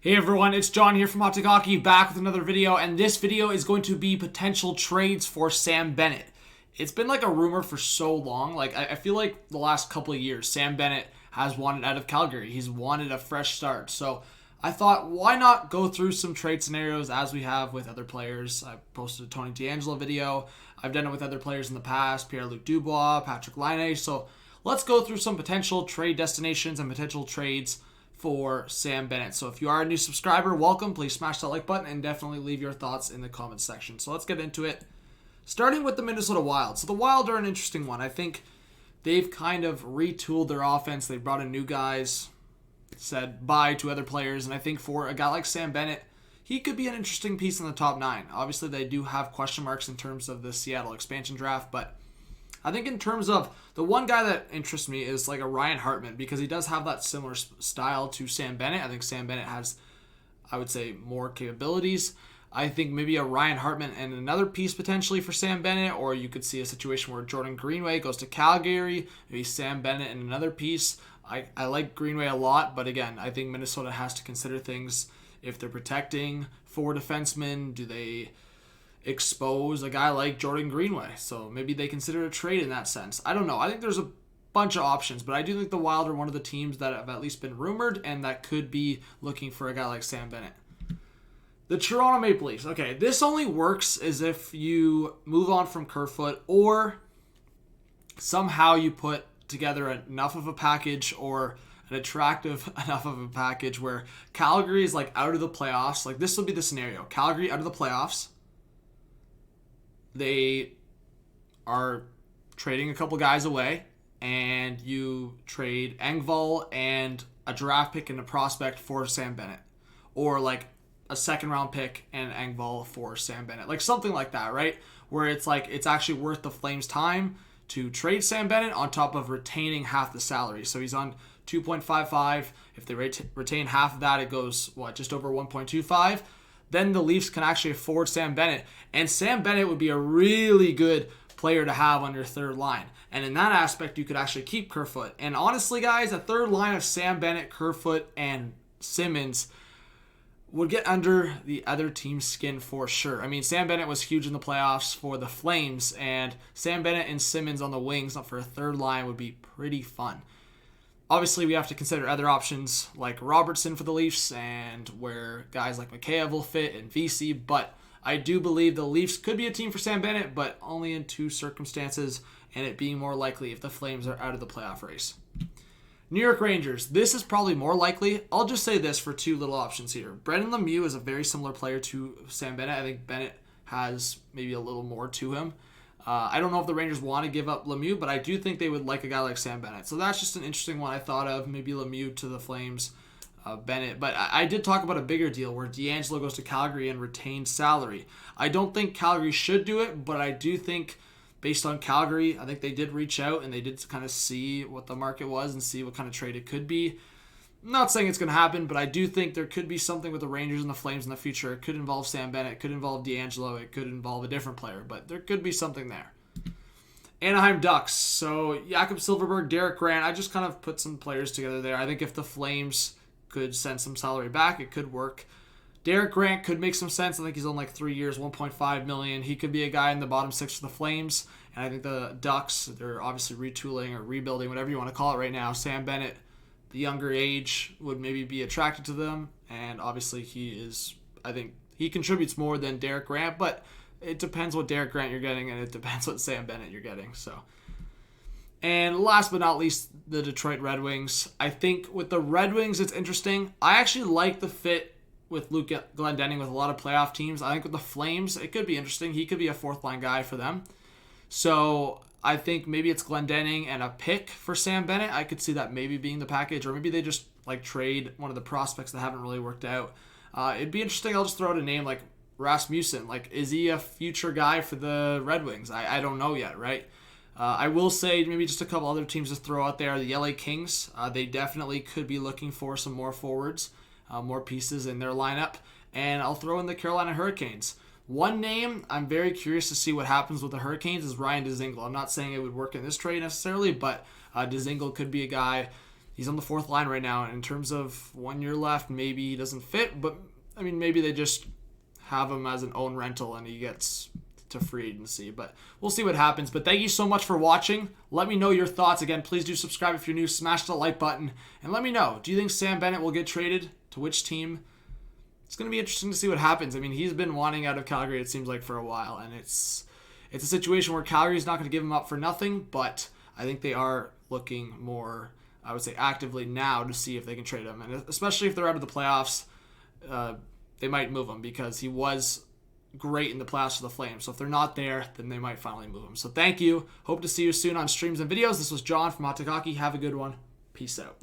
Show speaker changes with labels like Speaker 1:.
Speaker 1: Hey everyone, it's John here from RPO Bay Hockey, back with another video, and this video is going to be potential trades for Sam Bennett. It's been like a rumor for so long. I feel like the last couple of years, Sam Bennett has wanted out of Calgary. He's wanted a fresh start. So I thought, why not go through some trade scenarios as we have with other players. I posted a Tony DeAngelo video. I've done it with other players in the past, Pierre-Luc Dubois, Patrick Laine. So let's go through some potential trade destinations and potential trades for Sam Bennett. So if you are a new subscriber, welcome. Please smash that like button and definitely leave your thoughts in the comments section. So let's get into it. Starting with the Minnesota Wild. So the Wild are an interesting one. I think they've kind of retooled their offense. They brought in new guys, said bye to other players, and I think for a guy like Sam Bennett, he could be an interesting piece in the top 9. Obviously, they do have question marks in terms of the Seattle expansion draft, but I think in terms of the one guy that interests me is like a Ryan Hartman, because he does have that similar style to Sam Bennett. I think Sam Bennett has, I would say, more capabilities. I think maybe a Ryan Hartman and another piece potentially for Sam Bennett, or you could see a situation where Jordan Greenway goes to Calgary, maybe Sam Bennett and another piece. I like Greenway a lot, but again, I think Minnesota has to consider things. If they're protecting 4 defensemen, do they expose a guy like Jordan Greenway? So maybe they consider a trade in that sense. I don't know. I think there's a bunch of options, but I do think the Wild are one of the teams that have at least been rumored and that could be looking for a guy like Sam Bennett. The Toronto Maple Leafs. Okay, this only works as if you move on from Kerfoot or somehow you put together enough of a package or an attractive enough of a package where Calgary is like out of the playoffs. Like this would be the scenario. Calgary out of the playoffs. They are trading a couple guys away, and you trade Engvall and a draft pick and a prospect for Sam Bennett. Or like a second-round pick and Engvall for Sam Bennett. Like something like that, right? Where it's like it's actually worth the Flames' time to trade Sam Bennett on top of retaining half the salary. So he's on 2.55. If they retain half of that, it goes, just over 1.25. Then the Leafs can actually afford Sam Bennett. And Sam Bennett would be a really good player to have on your third line. And in that aspect, you could actually keep Kerfoot. And honestly, guys, a third line of Sam Bennett, Kerfoot, and Simmons would get under the other team's skin for sure. I mean, Sam Bennett was huge in the playoffs for the Flames, and Sam Bennett and Simmons on the wings for a third line would be pretty fun. Obviously, we have to consider other options like Robertson for the Leafs and where guys like MCKAY will fit and VC, but I do believe the Leafs could be a team for Sam Bennett, but only in 2 circumstances, and it being more likely if the Flames are out of the playoff race. New York Rangers. This is probably more likely. I'll just say this for 2 little options here. Brendan Lemieux is a very similar player to Sam Bennett. I think Bennett has maybe a little more to him. I don't know if the Rangers want to give up Lemieux, but I do think they would like a guy like Sam Bennett. So that's just an interesting one I thought of. Maybe Lemieux to the Flames, Bennett. But I did talk about a bigger deal where DeAngelo goes to Calgary and retains salary. I don't think Calgary should do it, but I do think based on Calgary, I think they did reach out and they did kind of see what the market was and see what kind of trade it could be. I'm not saying it's going to happen, but I do think there could be something with the Rangers and the Flames in the future. It could involve Sam Bennett. It could involve DeAngelo. It could involve a different player, but there could be something there. Anaheim Ducks. So Jakob Silfverberg, Derek Grant. I just kind of put some players together there. I think if the Flames could send some salary back, it could work. Derek Grant could make some sense. I think he's on like 3 years, $1.5 million. He could be a guy in the bottom 6 for the Flames. And I think the Ducks, they're obviously retooling or rebuilding, whatever you want to call it right now. Sam Bennett, the younger age, would maybe be attracted to them. And obviously I think he contributes more than Derek Grant, but it depends what Derek Grant you're getting and it depends what Sam Bennett you're getting. So, and last but not least, the Detroit Red Wings. I think with the Red Wings, it's interesting. I actually like the fit with Luke Glendening with a lot of playoff teams. I think with the Flames, it could be interesting. He could be a 4th-line guy for them. So I think maybe it's Glendening and a pick for Sam Bennett. I could see that maybe being the package, or maybe they just like trade one of the prospects that haven't really worked out. It'd be interesting. I'll just throw out a name like Rasmussen. Like, is he a future guy for the Red Wings? I don't know yet, right? I will say maybe just a couple other teams to throw out there. The LA Kings, they definitely could be looking for some more forwards, more pieces in their lineup. And I'll throw in the Carolina Hurricanes. One name I'm very curious to see what happens with the Hurricanes is Ryan Dzingel. I'm not saying it would work in this trade necessarily, but Dzingel could be a guy. he's on the fourth line right now. And in terms of 1 year left, maybe he doesn't fit. But, I mean, maybe they just have him as an own rental and he gets to free agency. But we'll see what happens. But thank you so much for watching. Let me know your thoughts. Again, please do subscribe if you're new. Smash the like button. And let me know, do you think Sam Bennett will get traded? To which team? It's going to be interesting to see what happens. I mean, he's been wanting out of Calgary, it seems like, for a while. And it's a situation where Calgary's not going to give him up for nothing. But I think they are looking more, I would say, actively now to see if they can trade him. And especially if they're out of the playoffs, they might move him because he was great in the playoffs for the Flames. So if they're not there, then they might finally move him. So thank you. Hope to see you soon on streams and videos. This was John from Hot Take Hockey. Have a good one. Peace out.